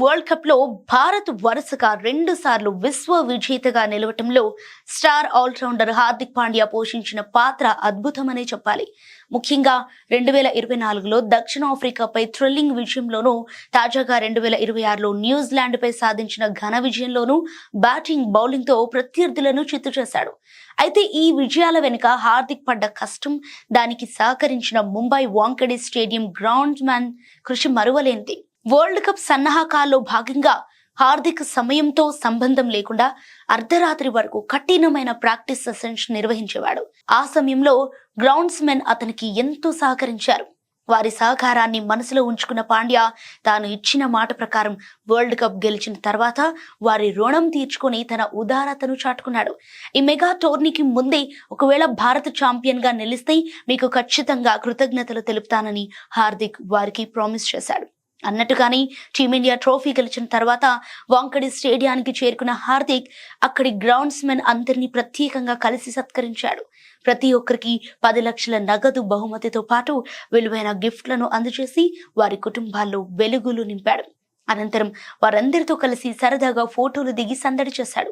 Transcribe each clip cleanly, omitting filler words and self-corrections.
World cup లో భారత్ వరుసగా 2 సార్లు విశ్వ విజేతగా నిలవటంలో స్టార్ ఆల్రౌండర్ హార్దిక్ పాండ్యా పోషించిన పాత్ర అద్భుతమనే చెప్పాలి. ముఖ్యంగా 2024లో దక్షిణాఫ్రికాపై థ్రిల్లింగ్ విజయంలోనూ, తాజాగా 2026లో న్యూజిలాండ్ పై సాధించిన ఘన విజయంలోనూ బ్యాటింగ్, బౌలింగ్ తో ప్రత్యర్థులను చిత్తు చేశాడు. అయితే ఈ విజయాల వెనుక హార్దిక్ పడ్డ కష్టం, దానికి సహకరించిన Mumbai Wankhede stadium ground man కృషి మరువలేనిది. వరల్డ్ కప్ సన్నాహకాల్లో భాగంగా హార్దిక్ సమయంతో సంబంధం లేకుండా అర్ధరాత్రి వరకు కఠినమైన ప్రాక్టీస్ సెషన్స్ నిర్వహించేవాడు. ఆ సమయంలో గ్రౌండ్స్ మెన్ అతనికి ఎంతో సహకరించారు. వారి సహకారాన్ని మనసులో ఉంచుకున్న పాండ్యా తాను ఇచ్చిన మాట ప్రకారం వరల్డ్ కప్ గెలిచిన తర్వాత వారి రుణం తీర్చుకొని తన ఉదారతను చాటుకున్నాడు. ఈ మెగా టోర్నీకి ముందే ఒకవేళ భారత ఛాంపియన్ గా నిలిస్తే మీకు ఖచ్చితంగా కృతజ్ఞతలు తెలుపుతానని హార్దిక్ వారికి ప్రామిస్ చేశాడు. అన్నట్టుగానే టీమిండియా ట్రోఫీ గెలిచిన తర్వాత వాంఖేడే స్టేడియానికి చేరుకున్న హార్దిక్ అక్కడి గ్రౌండ్స్ మెన్ అందరినీ ప్రత్యేకంగా కలిసి సత్కరించాడు. ప్రతి ఒక్కరికి 10 లక్షల నగదు బహుమతితో పాటు విలువైన గిఫ్ట్లను అందజేసి వారి కుటుంబాల్లో వెలుగులు నింపాడు. అనంతరం వారందరితో కలిసి సరదాగా ఫోటోలు దిగి సందడి చేశాడు.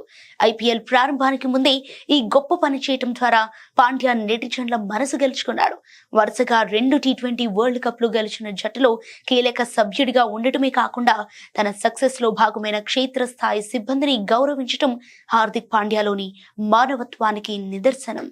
ఐపీఎల్ ప్రారంభానికి ముందే ఈ గొప్ప పని చేయటం ద్వారా పాండ్యా నెటిజన్ల మనసు గెలుచుకున్నాడు. వరుసగా 2 టీ20 వరల్డ్ కప్లు గెలిచిన జట్టులో కీలక సభ్యుడిగా ఉండటమే కాకుండా తన సక్సెస్ లో భాగమైన క్షేత్రస్థాయి సిబ్బందిని గౌరవించటం హార్దిక్ పాండ్యాలోని మానవత్వానికి నిదర్శనం.